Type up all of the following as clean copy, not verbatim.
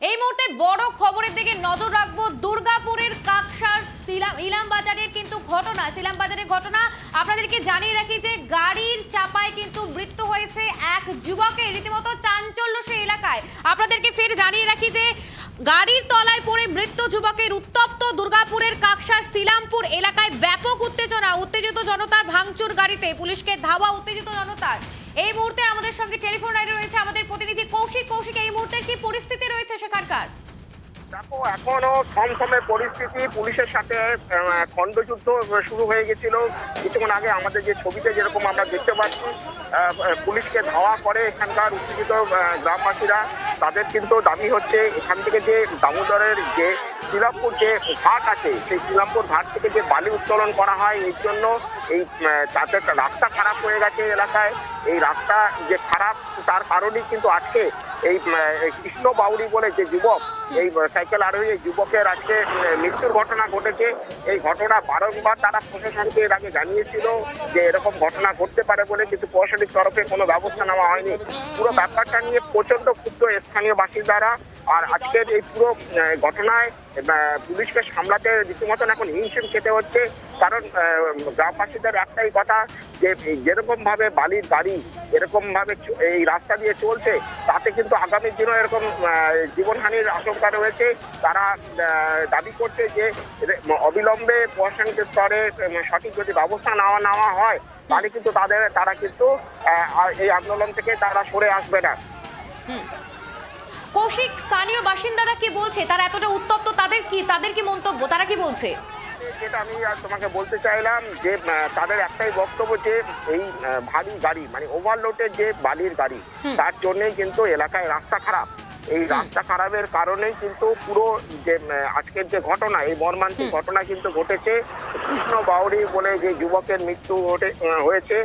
এই মুহূর্তে বড় খবরের দিকে নজর রাখবো। দুর্গাপুরের কাকসার ইলামবাজারের কিন্তু ঘটনা, ইলামবাজারের ঘটনা আপনাদেরকে জানিয়ে রাখি যে গাড়ির চাপায় কিন্তু মৃত্যু হয়েছে এক যুবকের। রীতিমতো চাঞ্চল্য সেই এলাকায়। আপনাদেরকে ফের জানিয়ে রাখি যে গাড়ির তলায় পড়ে মৃত্যু যুবকের। উত্তপ্ত দুর্গাপুরের কাকসার শিলামপুর এলাকায় ব্যাপক উত্তেজনা। উত্তেজিত জনতার ভাঙচুর গাড়িতে, পুলিশকে ধাওয়া উত্তেজিত জনতার। এই মুহূর্তে আমাদের সঙ্গে টেলিফোন লাইনে রয়েছে আমাদের প্রতিনিধি কৌশিক। কৌশিক, এই মুহূর্তে কি পরিস্থিতি রয়েছে সেখানকার? দেখো, এখনো থমথমে পরিস্থিতি। পুলিশের সাথে খণ্ডযুদ্ধ শুরু হয়ে গেছিল কিছুক্ষণ আগে। আমাদের যে ছবিতে যেরকম আমরা দেখতে পাচ্ছি, পুলিশকে ধাওয়া করে এখানকার উত্তেজিত গ্রামবাসীরা। তাদের কিন্তু দাবি হচ্ছে এখান থেকে যে দামোদরের যে শিলামপুর যে ঘাট আছে, সেই শিলামপুর ঘাট থেকে যে বালি উত্তোলন করা হয়, এর জন্য এই তাদের রাস্তা খারাপ হয়ে গেছে এলাকায়। এই রাস্তা যে খারাপ, তার কারণেই কিন্তু আজকে এই কৃষ্ণ বাউরি বলে যে যুবক, এই সাইকেল আরোহী এই যুবকের আজকে মৃত্যুর ঘটনা ঘটেছে। এই ঘটনা বারংবার তারা প্রশাসনকে এর আগে জানিয়েছিল যে এরকম ঘটনা ঘটতে পারে বলে, কিন্তু প্রশাসনিক তরফে কোনো ব্যবস্থা নেওয়া হয়নি। পুরো ব্যাপারটা নিয়ে প্রচন্ড ক্ষুব্ধ স্থানীয় বাসিন্দারা। আর আজকের এই পুরো ঘটনায় পুলিশকে সামলাতে রীতিমতন এখন হিমশিম খেতে হচ্ছে। কারণ গ্রামবাসীদের একটাই কথা যে যেরকম ভাবে বালির গাড়ি এরকম ভাবে এই রাস্তা দিয়ে চলছে, তাতে কিন্তু আগামী দিনও এরকম জীবনহানির আশঙ্কা রয়েছে। তারা দাবি করছে যে অবিলম্বে প্রশাসনিক স্তরে সঠিক যদি ব্যবস্থা নেওয়া হয়, তাহলে কিন্তু তারা কিন্তু এই আন্দোলন থেকে তারা সরে আসবে না। কৌশিক, স্থানীয় বাসিন্দারা কি বলছে? তারা এতটা উত্তপ্ত, তাদের কি মন্তব্য, তারা কি বলছে? যেটা আমি তোমাকে বলতে চাইলাম যে তাদের একটাই বক্তব্য যে এই ভারী গাড়ি মানে ওভারলোডের যে বালির গাড়ি, তার জন্যই কিন্তু এলাকায় রাস্তা খারাপ। এই রাস্তা খারাপের কারণেই কিন্তু পুরো যে আজকের যে ঘটনা, এই মর্মান্তিক ঘটনা কিন্তু ঘটেছে। কৃষ্ণ বাউরি বলে যে যুবকের মৃত্যু হয়েছে,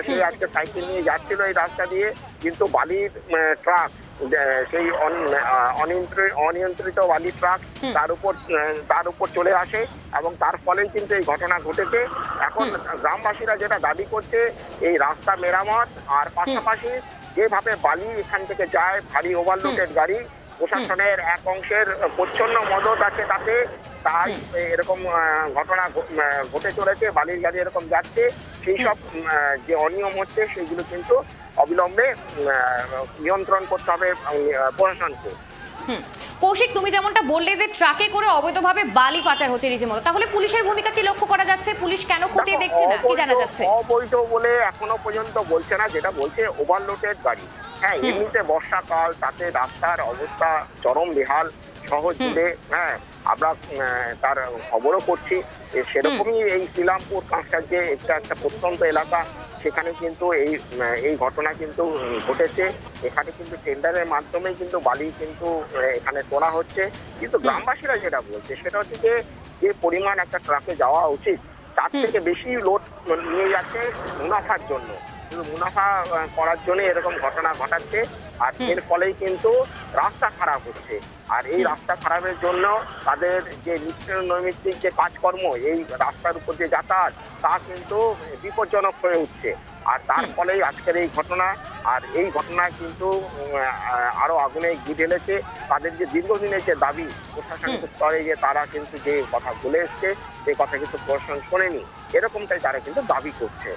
সে আজকে সাইকেল নিয়ে যাচ্ছিল এই রাস্তা দিয়ে, কিন্তু বালির ট্রাক, সেই অনিয়ন্ত্রিত বালি ট্রাক তার উপর চলে আসে এবং তার ফলেই কিন্তু এই ঘটনা ঘটেছে। এখন গ্রামবাসীরা যেটা দাবি করছে, এই রাস্তা মেরামত আর পাশাপাশি যেভাবে বালি এখান থেকে যায় ভারী ওভারলোডেড গাড়ি, প্রশাসনের এক অংশের প্রচ্ছন্ন মদত আছে তাতে, তাই এরকম ঘটনা ঘটে চলেছে। বালির গাড়ি এরকম যাচ্ছে, সেই সব যে অনিয়ম হচ্ছে সেগুলো কিন্তু অবিলম্বে নিয়ন্ত্রণ করতে হবে প্রশাসনকে। কৌশিক, তুমি যেমনটা বললে যে ট্রাকে করে অবৈধভাবে বালি পাচার হচ্ছে রীতিমতো, তাহলে পুলিশের ভূমিকা কি লক্ষ্য করা যাচ্ছে? পুলিশ কেন খতিয়ে দেখছে না, কি জানা যাচ্ছে? অবৈধ বলে এখনো পর্যন্ত বলছে না, যেটা বলছে ওভারলোডেড গাড়ি। হ্যাঁ, এমনিতে বর্ষাকাল, তাতে রাস্তার অবস্থা চরম বেহাল শহর জুড়ে। হ্যাঁ, আমরা তার খবরও করছি। সেরকমই এই শিলামপুর কাঁকসার যে একটা প্রত্যন্ত এলাকা, সেখানে কিন্তু এই ঘটনা কিন্তু ঘটেছে। এখানে কিন্তু টেন্ডারের মাধ্যমে কিন্তু বালি কিন্তু এখানে তোলা হচ্ছে। কিন্তু গ্রামবাসীরা যেটা বলছে সেটা হচ্ছে যে পরিমাণ একটা ট্রাকে যাওয়া উচিত, তার থেকে বেশি লোড নিয়ে যাচ্ছে মুনাফার জন্য। মুনাফা করার জন্য এরকম ঘটনা ঘটাচ্ছে, আর এর ফলেই কিন্তু রাস্তা খারাপ হচ্ছে। আর এই রাস্তা খারাপের জন্য তাদের যে নিত্য নৈমিত্তিক যে কাজকর্ম, এই রাস্তার উপর যে যাতায়াত, তা কিন্তু বিপজ্জনক হয়ে উঠছে। আর তার ফলেই আজকের এই ঘটনা। আর এই ঘটনা কিন্তু আরো আগুনে ঘি ঢেলেছে তাদের যে দীর্ঘদিনের যে দাবি প্রশাসনিক স্তরে, যে তারা কিন্তু যে কথা বলে এসছে সেই কথা কিন্তু প্রশাসন শোনেনি, এরকমটাই তারা কিন্তু দাবি করছে।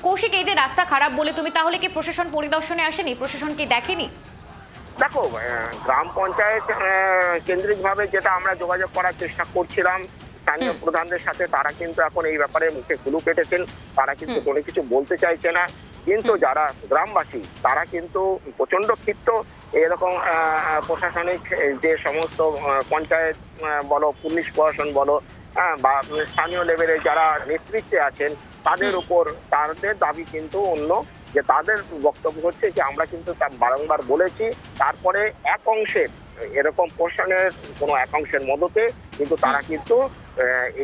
কৌশিক, এই যে রাস্তা খারাপ বলে, তুমি তাহলে কি প্রশাসন পরিদর্শনে আসেনি? প্রশাসন কি দেখেনি? দেখো, গ্রাম পঞ্চায়েত কেন্দ্রিকভাবে যেটা আমরা যোগাযোগ করার চেষ্টা করছিলাম স্থানীয় প্রধানদের সাথে, তারা কিন্তু এখন এই ব্যাপারে মুখে কুলু কেটেছেন। তারা কিন্তু কোনো কিছু বলতে চাইছে না। কিন্তু যারা গ্রামবাসী, তারা কিন্তু প্রচন্ড ক্ষিপ্ত। এরকম প্রশাসনিক যে সমস্ত পঞ্চায়েত বলো, পুলিশ প্রশাসন বলো, বা স্থানীয় লেভেলে যারা নেতৃত্বে আছেন, তাদের উপর তাদের দাবি কিন্তু অন্য। যে তাদের বক্তব্য হচ্ছে যে আমরা কিন্তু বারংবার বলেছি, তারপরে এক অংশের এরকম প্রশাসনের কোনো এক অংশের মদতে কিন্তু তারা কিন্তু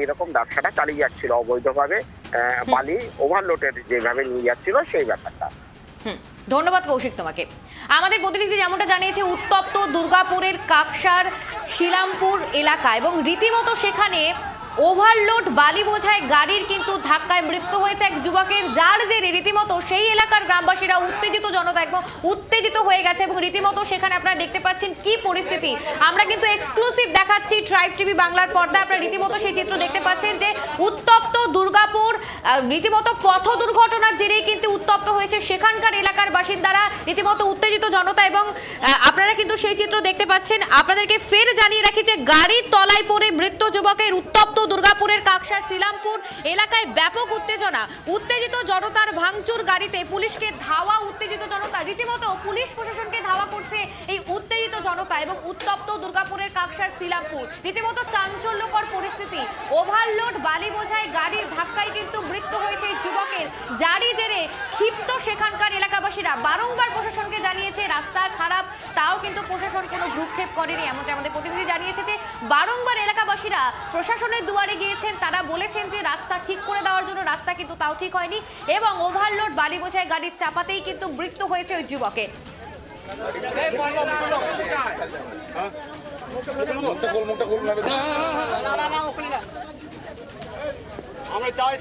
এইরকম ব্যবসাটা চালিয়ে যাচ্ছিল অবৈধভাবে, বালি ওভারলোডের যেভাবে নিয়ে যাচ্ছিল সেই ব্যাপারটা। ধন্যবাদ কৌশিক তোমাকে। আমাদের প্রতিনিধি যেমনটা জানিয়েছে, উত্তপ্ত দুর্গাপুরের কাকসার শিলামপুর এলাকা, এবং রীতিমতো সেখানে ওভারলোড বালি বোঝায় গাড়ির কিন্তু ধাক্কায় মৃত্যু হয়েছে এক যুবকের, যার জেরে রীতিমতো সেই এলাকার গ্রামবাসীরা উত্তেজিত, জনতা একদম উত্তেজিত হয়ে গেছে এবং রীতিমতো সেখানে আপনারা দেখতে পাচ্ছেন কি পরিস্থিতি। আমরা কিন্তু এক্সক্লুসিভ দেখাচ্ছি ট্রাইব টিভি বাংলার পর্দায়, আপনারা রীতিমতো সেই চিত্র দেখতে পাচ্ছেন যে উত্তপ্ত দুর্গাপুর, রীতিমতো পথ দুর্ঘটনার জেরেই কিন্তু উত্তপ্ত হয়েছে সেখানকার এলাকার বাসিন্দারা, রীতিমতো উত্তেজিত জনতা এবং আপনারা কিন্তু সেই চিত্র দেখতে পাচ্ছেন। আপনাদেরকে ফের জানিয়ে রাখি যে গাড়ির তলায় পড়ে মৃত যুবকের, উত্তপ্ত দুর্গাপুরের কাকসার শ্রীরামপুর এলাকায় ব্যাপক উত্তেজনা, উত্তেজিত জনতার ভাঙচুর গাড়িতে, পুলিশকে ধাওয়া উত্তেজিত জনতা, রীতিমতো পুলিশ প্রশাসনকে ধাওয়া করছে এই উত্তেজিত জনতা এবং উত্তপ্ত দুর্গাপুরের কাকসার শ্রীরামপুর, রীতিমতো চাঞ্চল্যকর পরিস্থিতি। ওভারলোড বালি বোঝায় গাড়ির ধাক্কায় কিন্তু মৃত্যু হয়েছে এই যুবকের, যারই জেরে ক্ষিপ্ত সেখানকার এলাকাবাসীরা বারংবার প্রশাসনকে জানিয়েছে রাস্তা খারাপ, তাও কিন্তু প্রশাসন কোনো ভ্রুক্ষেপ করেনি, এমনটা আমাদের প্রতিনিধি জানিয়েছে যে বারংবার এলাকাবাসীরা প্রশাসনের দুয়ারে গিয়েছেন, তারা বলেছেন যে রাস্তা ঠিক করে দেওয়ার জন্য, রাস্তা কিন্তু তাও ঠিক হয়নি এবং ওভারলোড বালি বোঝায় গাড়ির চাপাতেই কিন্তু মৃত্যু হয়েছে ওই যুবকের। আমরা চাই